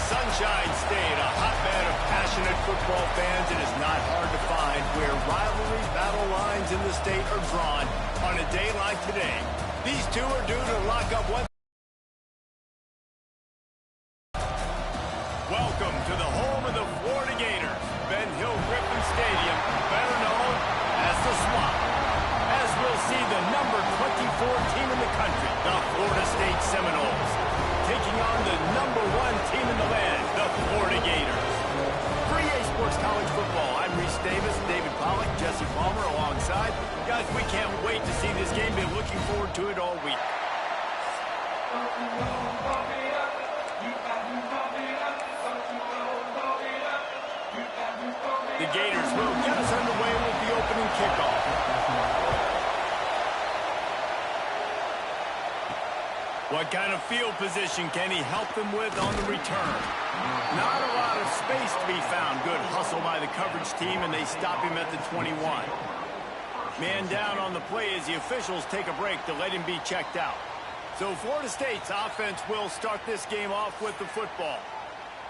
Sunshine State, a hotbed of passionate football fans. It is not hard to find where rivalry battle lines in the state are drawn on a day like today. These two are due to lock up one. Welcome to the home of the Florida Gators, Ben Hill Griffin Stadium, better known as the Swamp. As we'll see the number 24 team in the country, the Florida State Seminoles, taking on the number 1 team in the land, the Florida Gators. For EA Sports College Football, I'm Reese Davis, David Pollack, Jesse Palmer alongside. Guys, we can't wait to see this game. Been looking forward to it all week. The Gators will get us underway with the opening kickoff. What kind of field position can he help them with on the return? Not a lot of space to be found. Good hustle by the coverage team, and they stop him at the 21. Man down on the play as the officials take a break to let him be checked out. So Florida State's offense will start this game off with the football.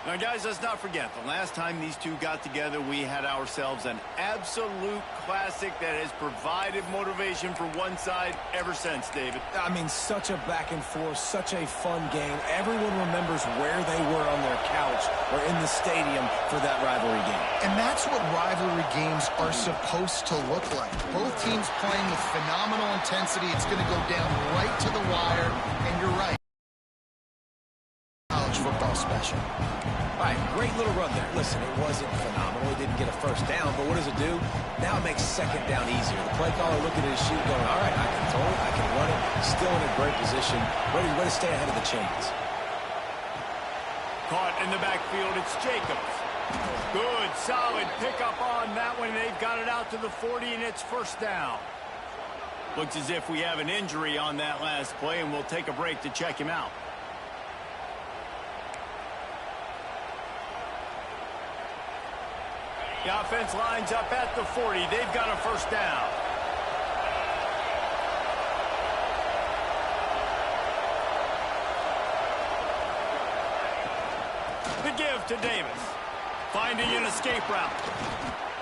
Now, guys, let's not forget, the last time these two got together, we had ourselves an absolute classic that has provided motivation for one side ever since, David. I mean, such a back and forth, such a fun game. Everyone remembers where they were on their couch or in the stadium for that rivalry game. And that's what rivalry games are supposed to look like. Both teams playing with phenomenal intensity. It's going to go down right to the wire, and you're right. College football special. All right, great little run there. Listen, it wasn't phenomenal. He didn't get a first down, but what does it do? Now it makes second down easier. The play caller looking at his shoot going, all right, I can throw it, I can run it. Still in a great position, ready to stay ahead of the chains. Caught in the backfield, it's Jacobs. Good, solid pickup on that one. They've got it out to the 40, and it's first down. Looks as if we have an injury on that last play, and we'll take a break to check him out. The offense lines up at the 40. They've got a first down. The give to Davis. Finding an escape route.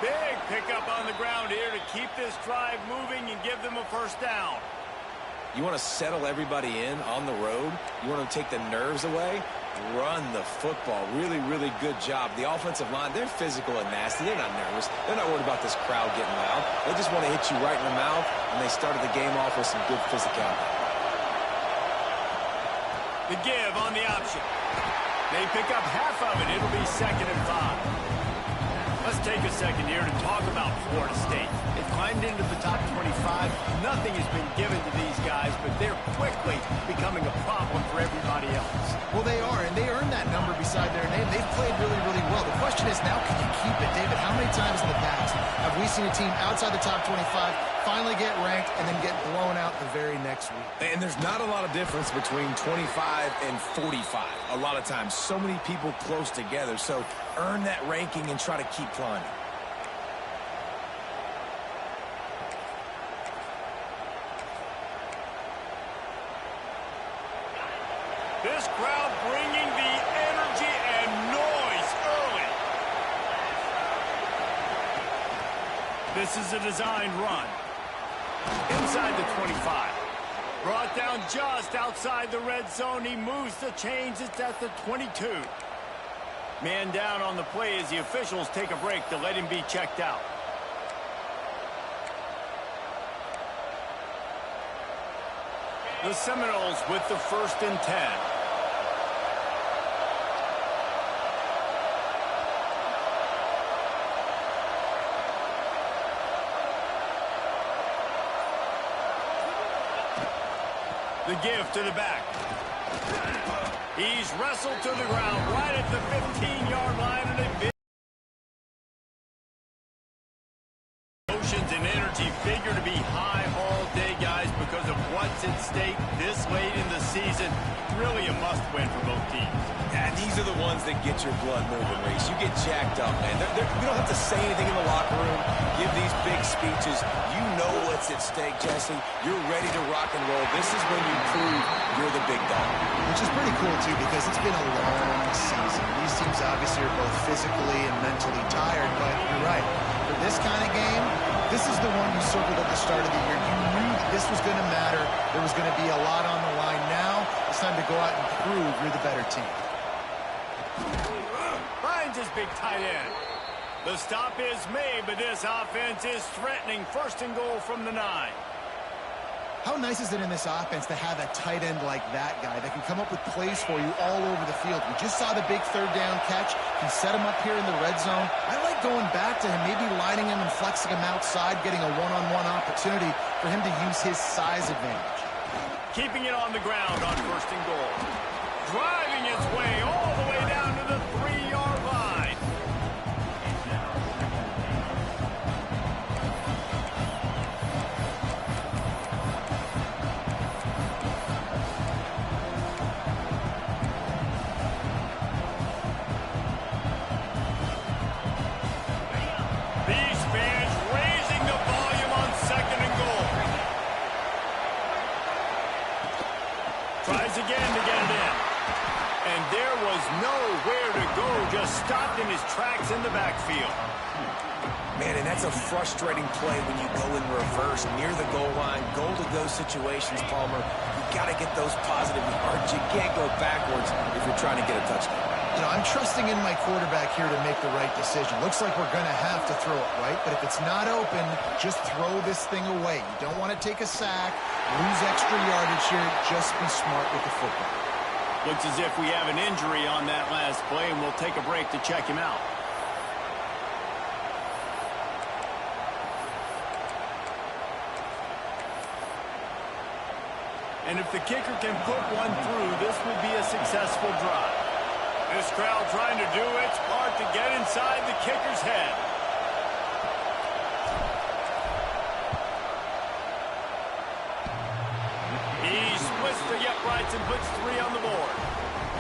Big pickup on the ground here to keep this drive moving and give them a first down. You want to settle everybody in on the road? You want to take the nerves away? Run the football. Really, really good job. The offensive line, they're physical and nasty. They're not nervous. They're not worried about this crowd getting loud. They just want to hit you right in the mouth, and they started the game off with some good physicality. The give on the option. They pick up half of it. It'll be 2nd and 5. Let's take a second here to talk about Florida State. They've climbed into the top 25. Nothing has been given to these guys, but they're quickly becoming a problem for everybody else. Well, they are, and they earned that number beside their name. They've played really, really well. The question is now, can you keep it? David, how many times in the past have we seen a team outside the top 25 finally get ranked and then get blown out the very next week? And there's not a lot of difference between 25 and 45. A lot of times, so many people close together. So earn that ranking and try to keep climbing. This crowd bringing the energy and noise early. This is a designed run. Inside the 25. Brought down just outside the red zone. He moves the chains. It's at the 22. Man down on the play as the officials take a break to let him be checked out. The Seminoles with the 1st and 10. The give to the back. He's wrestled to the ground right at the 15-yard line, and a big emotions and energy figure to be high all day, guys, because of what's at stake this late in the season. Really a must-win for both teams. And these are the ones that get your blood moving, Reese. You get jacked up, man. You don't have to say anything in the locker room. Give these big speeches. You know what's at stake, Jesse. You're ready to rock and roll. This is when you prove you're the big dog. Which is pretty cool, too, because it's been a long season. These teams obviously are both physically and mentally tired, but you're right. For this kind of game, this is the one you circled at the start of the year. You knew that this was going to matter. There was going to be a lot on the line. Now it's time to go out and prove you're the better team. Finds his big tight end. The stop is made, but this offense is threatening. First and goal from the 9. How nice is it in this offense to have a tight end like that guy that can come up with plays for you all over the field? We just saw the big third down catch. Can set him up here in the red zone. I like going back to him, maybe lining him and flexing him outside, getting a one-on-one opportunity for him to use his size advantage. Keeping it on the ground on first and goal. Driving its way all the way down to the 3-yard line. These fans raising the volume on second and goal. Tries again to get it in. And there was nowhere to go, just stopped in his tracks in the backfield. Man, and that's a frustrating play when you go in reverse near the goal line, goal-to-go situations, Palmer. You got to get those positive yards. You can't go backwards if you're trying to get a touchdown. You know, I'm trusting in my quarterback here to make the right decision. Looks like we're going to have to throw it, right? But if it's not open, just throw this thing away. You don't want to take a sack, lose extra yardage here. Just be smart with the football. Looks as if we have an injury on that last play, and we'll take a break to check him out. And if the kicker can put one through, this will be a successful drive. This crowd trying to do its part to get inside the kicker's head. He splits the uprights and puts 3 on the board.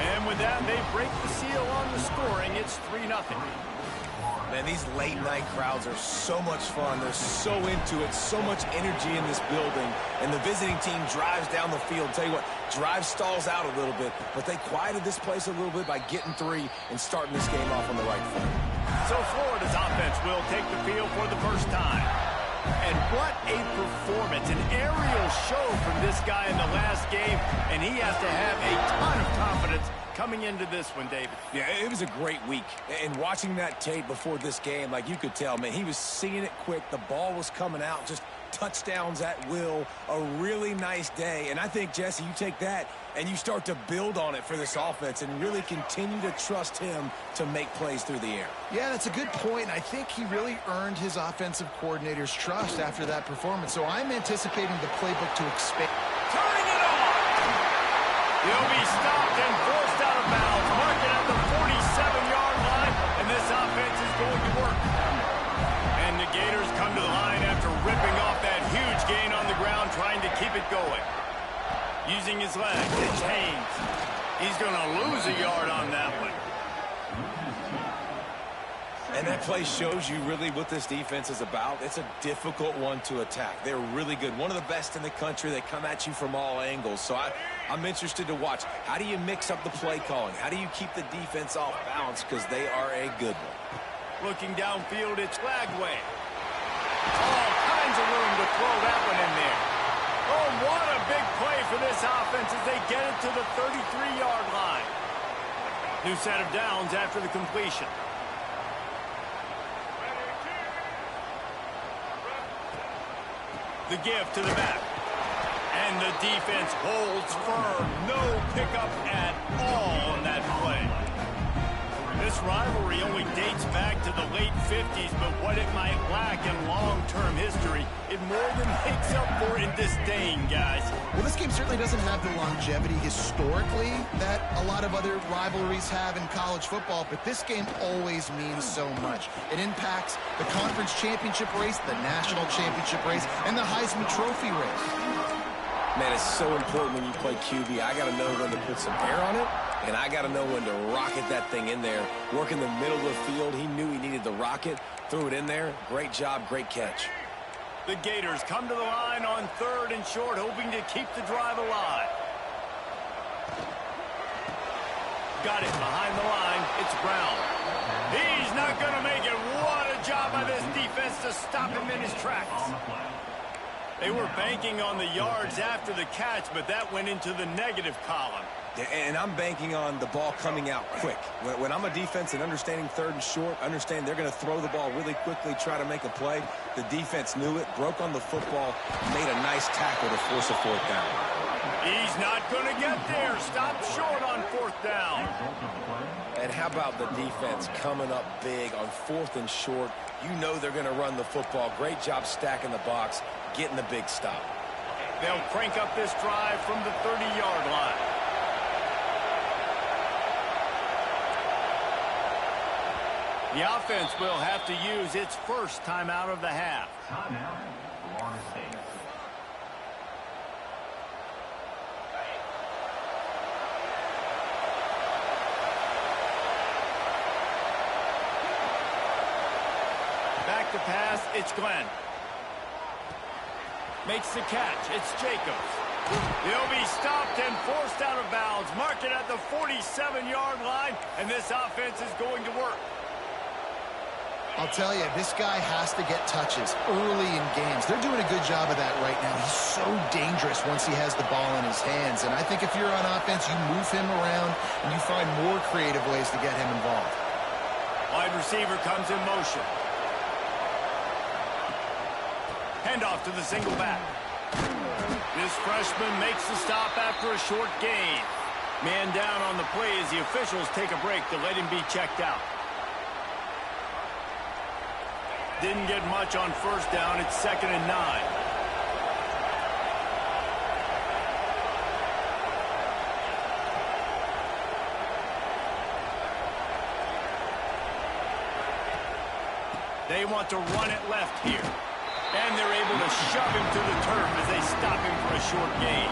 And with that, they break the seal on the scoring. It's 3-0. Man, these late-night crowds are so much fun. They're so into it, so much energy in this building. And the visiting team drives down the field. Tell you what, drive stalls out a little bit, but they quieted this place a little bit by getting 3 and starting this game off on the right foot. So Florida's offense will take the field for the first time. And what a performance, an aerial show from this guy in the last game, and he has to have a ton of confidence coming into this one, David. Yeah, it was a great week. And watching that tape before this game, like you could tell, man, he was seeing it quick. The ball was coming out, just touchdowns at will. A really nice day. And I think, Jesse, you take that and you start to build on it for this offense and really continue to trust him to make plays through the air. Yeah, that's a good point. I think he really earned his offensive coordinator's trust after that performance. So I'm anticipating the playbook to expand. Turning it on! He'll be stopped and forced out of bounds. Marking at the 47-yard line, and this offense is going to work. And the Gators come to the line after ripping off that huge gain on the ground, trying to keep it going. Using his legs, it's Haynes. He's going to lose a yard on that one. And that play shows you really what this defense is about. It's a difficult one to attack. They're really good. One of the best in the country. They come at you from all angles. So I'm interested to watch. How do you mix up the play calling? How do you keep the defense off balance? Because they are a good one. Looking downfield, it's Flagway. All kinds of room to throw that one in there. Oh, what a big play for this offense as they get it to the 33-yard line. New set of downs after the completion. The give to the back. And the defense holds firm. No pickup at all on that play. This rivalry only dates back to the late 50s, but what it might lack in long-term history, it more than makes up for in disdain, guys. Well, this game certainly doesn't have the longevity historically that a lot of other rivalries have in college football, but this game always means so much. It impacts the conference championship race, the national championship race, and the Heisman Trophy race. Man, it's so important when you play QB. I got to know when to put some air on it, and I got to know when to rocket that thing in there. Work in the middle of the field. He knew he needed the rocket, threw it in there. Great job, great catch. The Gators come to the line on 3rd and short, hoping to keep the drive alive. Got it behind the line. It's Brown. He's not going to make it. What a job by this defense to stop him in his tracks. They were banking on the yards after the catch, but that went into the negative column. And I'm banking on the ball coming out quick. When I'm a defense and understanding 3rd and short, understand they're going to throw the ball really quickly, try to make a play. The defense knew it, broke on the football, made a nice tackle to force a 4th down. He's not going to get there. Stop short on 4th down. And how about the defense coming up big on 4th and short? You know they're going to run the football. Great job stacking the box, getting the big stop. They'll crank up this drive from the 30-yard line. The offense will have to use its first timeout of the half. Timeout, Florida State. Back to pass, it's Glenn. Makes the catch, it's Jacobs. He'll be stopped and forced out of bounds. Mark it at the 47-yard line, and this offense is going to work. I'll tell you, this guy has to get touches early in games. They're doing a good job of that right now. He's so dangerous once he has the ball in his hands. And I think if you're on offense, you move him around and you find more creative ways to get him involved. Wide receiver comes in motion. Handoff to the single back. This freshman makes the stop after a short gain. Man down on the play as the officials take a break to let him be checked out. Didn't get much on 1st down. It's 2nd and 9. They want to run it left here. And they're able to shove him to the turf as they stop him for a short gain.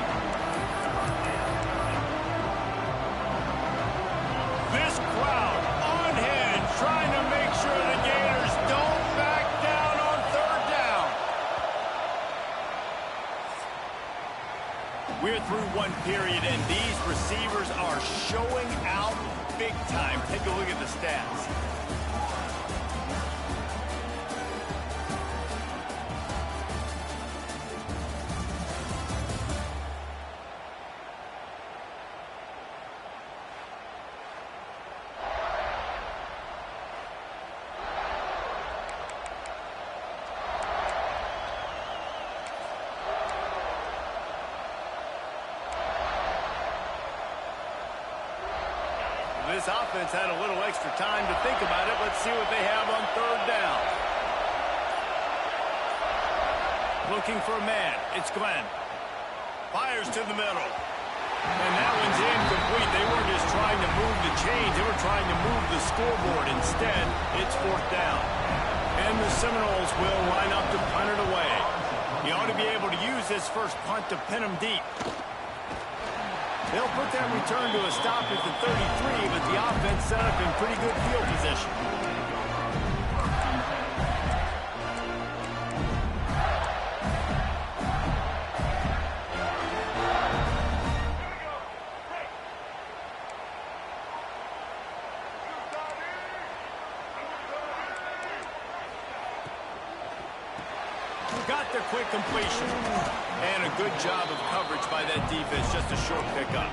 This crowd on hand trying to make sure the Gators don't back down on 3rd down. We're through one period, and these receivers are showing out big time. Take a look at the stats. This offense had a little extra time to think about it. Let's see what they have on 3rd down. Looking for a man. It's Glenn. Fires to the middle. And that one's incomplete. They weren't just trying to move the chains. They were trying to move the scoreboard. Instead, it's 4th down. And the Seminoles will line up to punt it away. You ought to be able to use this first punt to pin them deep. They'll put that return to a stop at the 33, but the offense set up in pretty good field position. Got the quick completion. And a good job of coverage by that defense. Just a short pickup.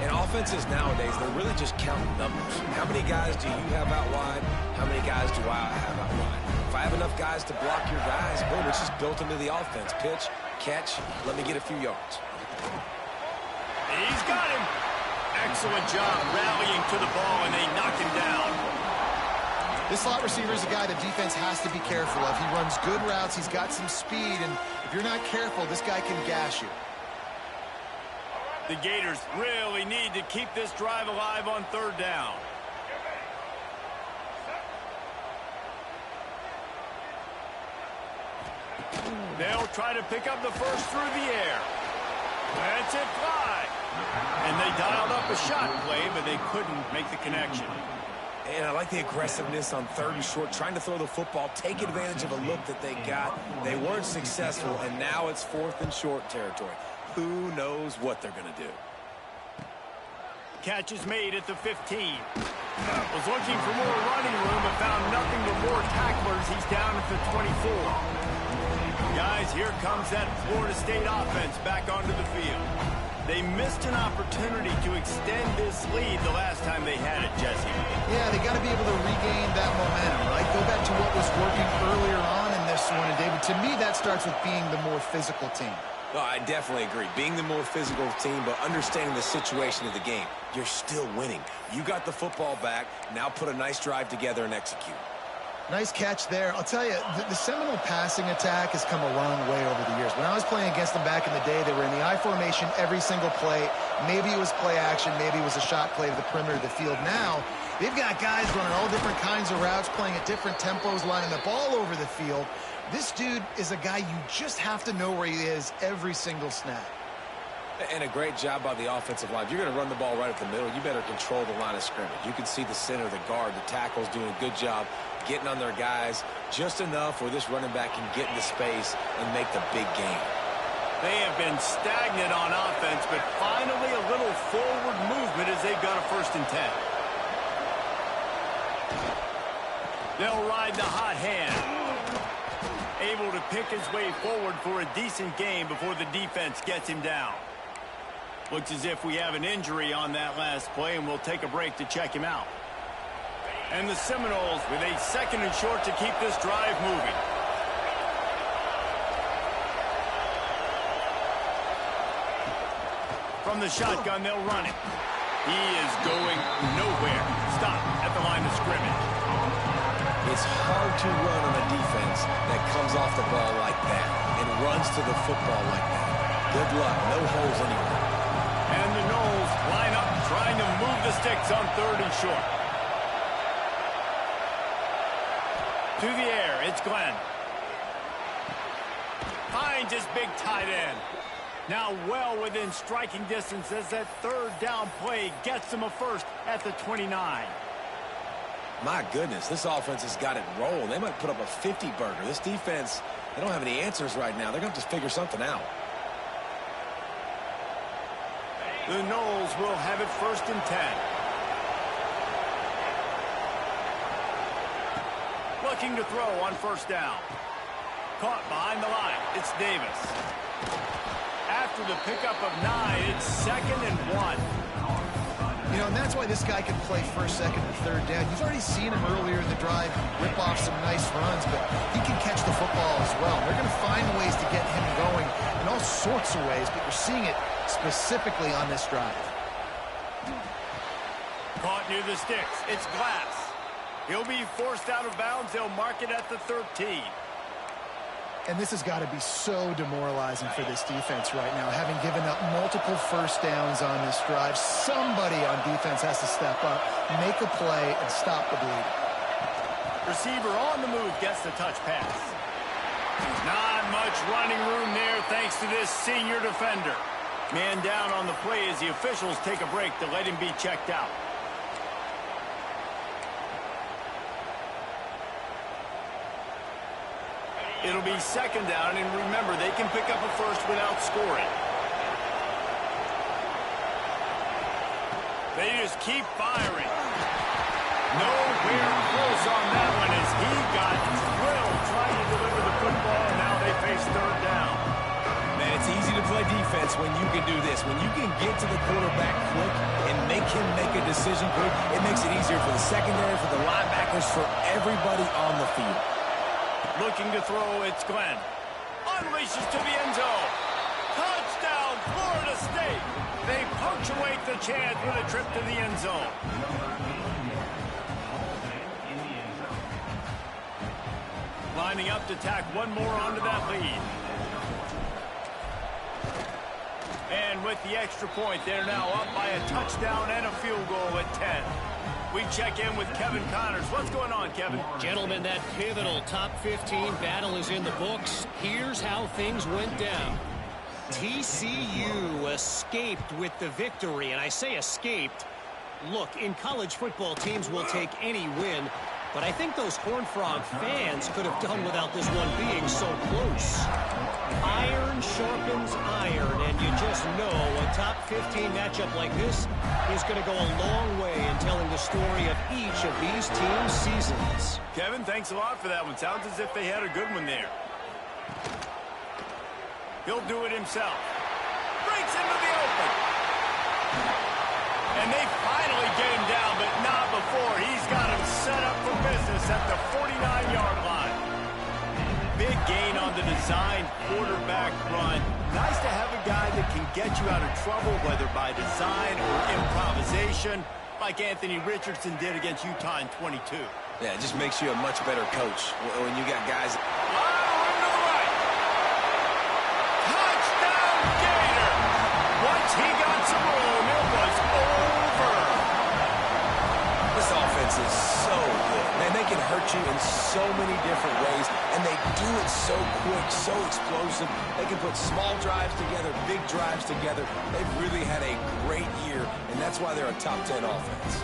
And offenses nowadays, they're really just counting numbers. How many guys do you have out wide? How many guys do I have out wide? If I have enough guys to block your guys, boom, it's just built into the offense. Pitch, catch, let me get a few yards. He's got him. Excellent job rallying to the ball, and they knock him down. This slot receiver is a guy the defense has to be careful of. He runs good routes. He's got some speed, and if you're not careful, this guy can gash you. The Gators really need to keep this drive alive on 3rd down. They'll try to pick up the first through the air. That's it, fly. And they dialed up a shot play, but they couldn't make the connection. And I like the aggressiveness on 3rd and short, trying to throw the football, take advantage of a look that they got. They weren't successful, and now it's 4th and short territory. Who knows what they're going to do? Catch is made at the 15. Was looking for more running room, but found nothing but more tacklers. He's down at the 24. Guys, here comes that Florida State offense back onto the field. They missed an opportunity to extend this lead the last time they had it, Jesse. Yeah, they got to be able to regain that momentum, right? Go back to what was working earlier on in this one. And, David, to me, that starts with being the more physical team. No, I definitely agree. Being the more physical team, but understanding the situation of the game. You're still winning. You got the football back. Now put a nice drive together and execute. Nice catch there. I'll tell you, the Seminole passing attack has come a long way over the years. When I was playing against them back in the day, they were in the I formation every single play. Maybe it was play action. Maybe it was a shot play to the perimeter of the field. Now, they've got guys running all different kinds of routes, playing at different tempos, lining up all over the field. This dude is a guy you just have to know where he is every single snap. And a great job by the offensive line. If you're going to run the ball right up the middle, you better control the line of scrimmage. You can see the center, the guard, the tackles doing a good job getting on their guys just enough where this running back can get into space and make the big game. They have been stagnant on offense, but finally a little forward movement as they've got a 1st and 10. They'll ride the hot hand. Able to pick his way forward for a decent game before the defense gets him down. Looks as if we have an injury on that last play, and we'll take a break to check him out. And the Seminoles with a 2nd and short to keep this drive moving. From the shotgun, they'll run it. He is going nowhere. Stop at the line of scrimmage. It's hard to run on a defense that comes off the ball like that and runs to the football like that. Good luck. No holes anywhere. And the Noles line up trying to move the sticks on 3rd and short. To the air, it's Glenn. Finds his big tight end. Now well within striking distance as that 3rd down play gets him a 1st at the 29. My goodness, this offense has got it rolling. They might put up a 50-burger. This defense, they don't have any answers right now. They're going to have to figure something out. The Noles will have it 1st and 10. Looking to throw on 1st down. Caught behind the line. It's Davis. After the pickup of 9, it's 2nd and 1. You know, and that's why this guy can play 1st, 2nd, and 3rd down. You've already seen him earlier in the drive rip off some nice runs, but he can catch the football as well. They're going to find ways to get him going in all sorts of ways, but you're seeing it specifically on this drive. Caught near the sticks. It's Glass. He'll be forced out of bounds. They'll mark it at the 13. And this has got to be so demoralizing for this defense right now, having given up multiple 1st downs on this drive. Somebody on defense has to step up, make a play, and stop the bleeding. Receiver on the move gets the touch pass. Not much running room there thanks to this senior defender. Man down on the play as the officials take a break to let him be checked out. It'll be 2nd down, and remember, they can pick up a 1st without scoring. They just keep firing. Nowhere close on that one as he got drilled trying to deliver the football, and now they face 3rd down. Man, it's easy to play defense when you can do this. When you can get to the quarterback quick and make him make a decision quick, it makes it easier for the secondary, for the linebackers, for everybody on the field. Looking to throw, it's Glenn. Unleashes to the end zone. Touchdown, Florida State. They punctuate the chance with a trip to the end zone. Lining up to tack one more onto that lead. And with the extra point, they're now up by a touchdown and a field goal at 10. We check in with Kevin Connors. What's going on, Kevin? Gentlemen, that pivotal top 15 battle is in the books. Here's how things went down. TCU escaped with the victory, and I say escaped Look, in college football, teams will take any win, but I think those Horned Frog fans could have done without this one being so close. Iron sharpens iron, and you just know a top 15 matchup like this is going to go a long way in telling the story of each of these teams' seasons. Kevin, thanks a lot for that one. Sounds as if they had a good one there. He'll do it himself. Breaks into the open. And they finally get him down, but not before. He's got him set up for business at the 49-yard line. Big gain on the design quarterback run. Nice to have a guy that can get you out of trouble, whether by design or improvisation, like Anthony Richardson did against Utah in 22. Yeah, it just makes you a much better coach when you got guys. Once he got some room, it was over. This offense is so good. Man, they can hurt you in so many different ways, and they do it so quick, so explosive. They can put small drives together, big drives together. They've really had a great year, and that's why they're a top 10 offense.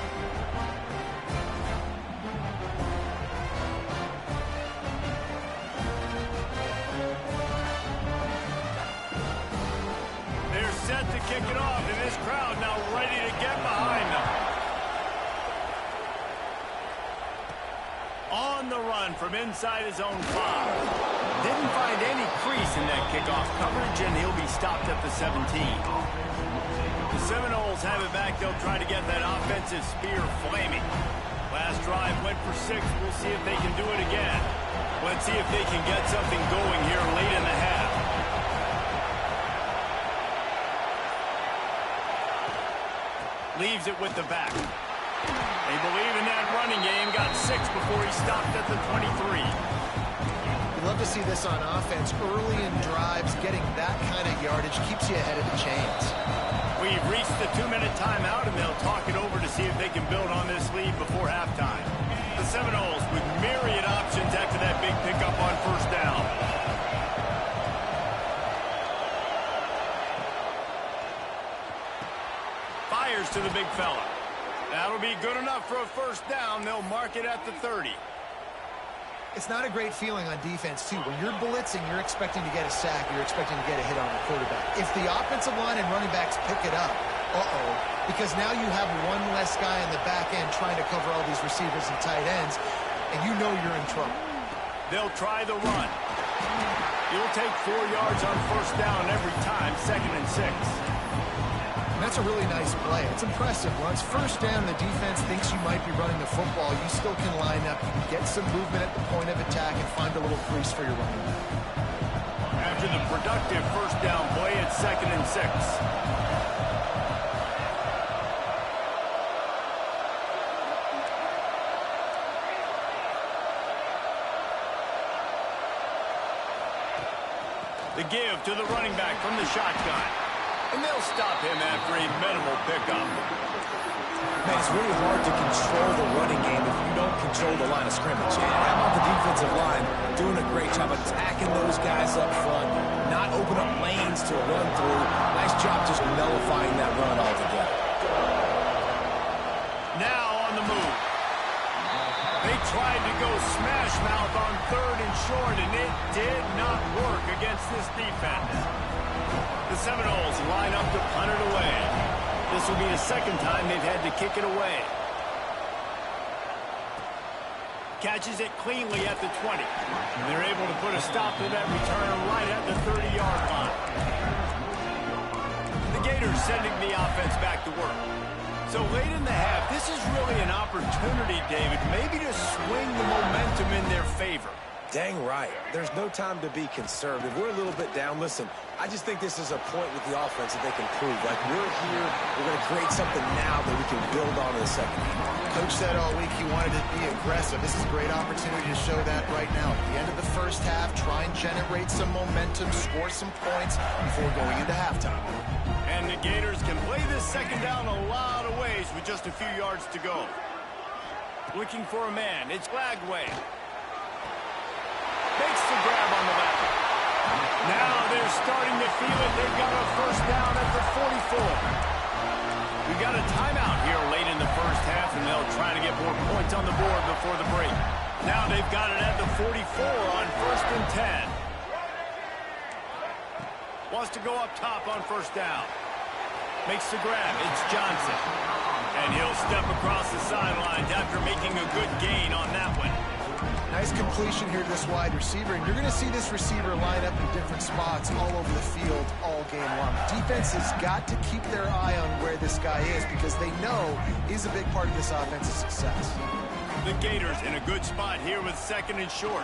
Set to kick it off, and this crowd now ready to get behind them. On the run from inside his own 5. Didn't find any crease in that kickoff coverage, and he'll be stopped at the 17. The Seminoles have it back. They'll try to get that offensive spear flaming. Last drive went for 6. We'll see if they can do it again. Let's see if they can get something going here late in the half. Leaves it with the back. They believe in that running game. Got 6 before he stopped at the 23. You love to see this on offense. Early in drives, getting that kind of yardage keeps you ahead of the chains. We've reached the 2-minute timeout, and they'll talk it over to see if they can build on this lead before halftime. The Seminoles with myriad options after that big pickup on first down. To the big fella. That'll be good enough for a first down. They'll mark it at the 30. It's not a great feeling on defense, too. When you're blitzing, you're expecting to get a sack. You're expecting to get a hit on the quarterback. If the offensive line and running backs pick it up, because now you have one less guy in the back end trying to cover all these receivers and tight ends, and you know you're in trouble. They'll try the run. You'll take 4 yards on first down every time, 2nd and 6. That's a really nice play. It's impressive. Once first down, the defense thinks you might be running the football. You still can line up. You can get some movement at the point of attack and find a little crease for your running back. After the productive first down play, it's 2nd and 6. The give to the running back from the shotgun. And they'll stop him after a minimal pickup. Man, it's really hard to control the running game if you don't control the line of scrimmage. And how about the defensive line doing a great job attacking those guys up front, not open up lanes to run through. Nice job just nullifying that run altogether. Now on the move. They tried to go smash mouth on 3rd and short, and it did not work against this defense. The Seminoles line up to punt it away. This will be the 2nd time they've had to kick it away. Catches it cleanly at the 20. And they're able to put a stop to that return right at the 30-yard line. The Gators sending the offense back to work. So late in the half, this is really an opportunity, David, maybe to swing the momentum in their favor. Dang right. There's no time to be conservative. We're a little bit down. Listen, I just think this is a point with the offense that they can prove. Like, we're here, we're going to create something now that we can build on in the second half. Coach said all week he wanted to be aggressive. This is a great opportunity to show that right now. At the end of the first half, try and generate some momentum, score some points before going into halftime. And the Gators can play this second down a lot of ways with just a few yards to go. Looking for a man. It's Lagway. Makes the grab on the left. Now they're starting to feel it. They've got a first down at the 44. We got a timeout here late in in the first half, and they'll try to get more points on the board before the break. Now they've got it at the 44 on 1st and 10. Wants to go up top on 1st down. Makes the grab. It's Johnson. And he'll step across the sidelines after making a good gain on that one. Nice completion here to this wide receiver, and you're going to see this receiver line up in different spots all over the field all game long. Defense has got to keep their eye on where this guy is because they know he's a big part of this offense's success. The Gators in a good spot here with 2nd and short.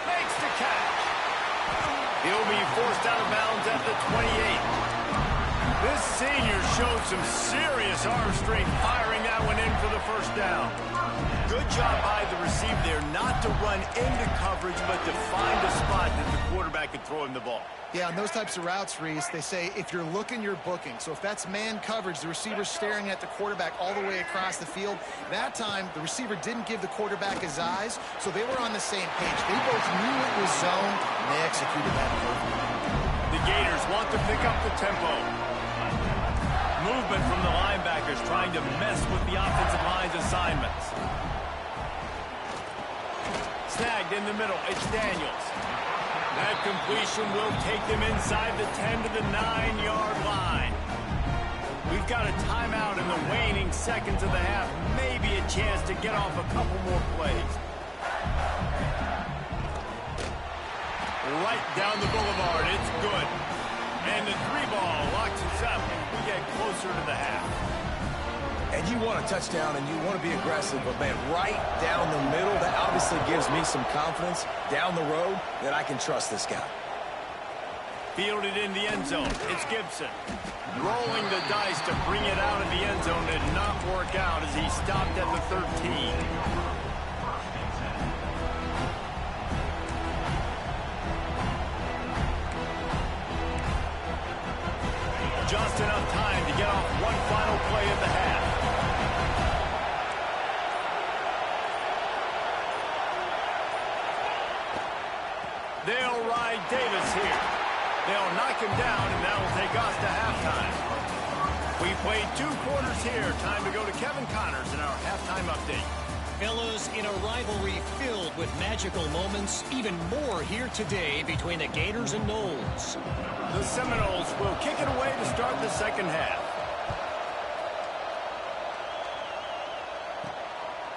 Makes the catch. He'll be forced out of bounds at the 28. This senior showed some serious arm strength firing that one in for the 1st down. Good job by the receiver there not to run into coverage, but to find a spot that the quarterback could throw him the ball. Yeah, on those types of routes, Reese, they say if you're looking, you're booking. So if that's man coverage, the receiver's staring at the quarterback all the way across the field. That time, the receiver didn't give the quarterback his eyes, so they were on the same page. They both knew it was zone, and they executed that perfectly. The Gators want to pick up the tempo. Movement from the linebackers trying to mess with the offensive line's assignments. Snagged in the middle. It's Daniels. That completion will take them inside the 10 to the 9-yard line. We've got a timeout in the waning seconds of the half. Maybe a chance to get off a couple more plays. Right down the boulevard. It's good. And the 3-ball locks us up as we get closer to the half. And you want a touchdown and you want to be aggressive, but man, right down the middle, that obviously gives me some confidence down the road that I can trust this guy. Fielded in the end zone. It's Gibson. Rolling the dice to bring it out of the end zone did not work out as he stopped at the 13. Just enough time to get off one final play of the half. They'll ride Davis here. They'll knock him down, and that'll take us to halftime. We played 2 quarters here. Time to go to Kevin Connors in our halftime update. Fellas, in a rivalry filled with magical moments, even more here today between the Gators and Knowles. The Seminoles will kick it away to start the 2nd half.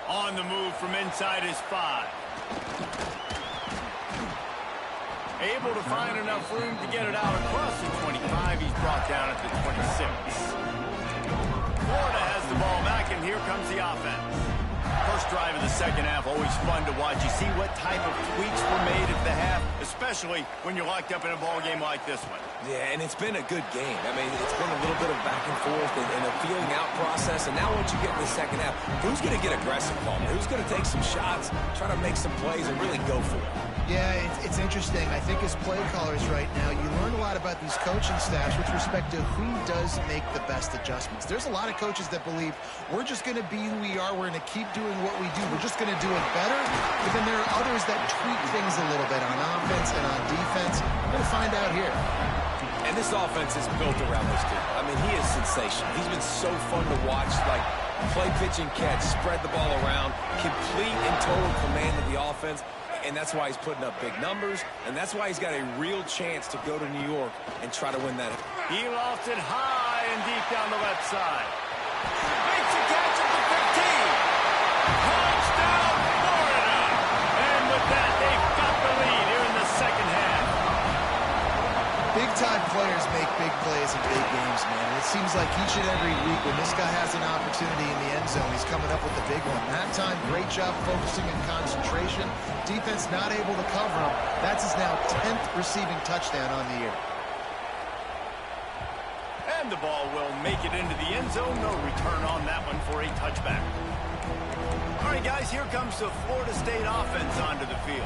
On the move from inside his 5. Able to find enough room to get it out across the 25. He's brought down at the 26. Florida has the ball back, and here comes the offense. First drive of the 2nd half, always fun to watch. You see what type of tweaks were made at the half, especially when you're locked up in a ball game like this one. Yeah, and it's been a good game. I mean, it's been a little bit of back and forth and a feeling out process. And now once you get in the 2nd half, who's going to get aggressive, Palmer? Who's going to take some shots, try to make some plays, and really go for it? Yeah, it's interesting. I think as play callers right now, you learn a lot about these coaching staffs with respect to who does make the best adjustments. There's a lot of coaches that believe we're just going to be who we are. We're going to keep doing what we do. We're just going to do it better. But then there are others that tweak things a little bit on offense and on defense. We're going to find out here. And this offense is built around this dude. I mean, he is sensational. He's been so fun to watch, like play, pitch, and catch, spread the ball around, complete and total command of the offense. And that's why he's putting up big numbers, and that's why he's got a real chance to go to New York and try to win that. He lost it high and deep down the left side. Makes a catch at the 15. Touchdown, Florida! And with that, they've got the lead here in the 2nd half. Big-time players make big plays in big games, man. And it seems like each and every week when this guy has an opportunity in the end zone, he's coming up with the big one. That time, great job focusing and concentration. Defense not able to cover him. That's his now 10th receiving touchdown on the year. And the ball will make it into the end zone. No return on that one for a touchback. All right, guys, here comes the Florida State offense onto the field.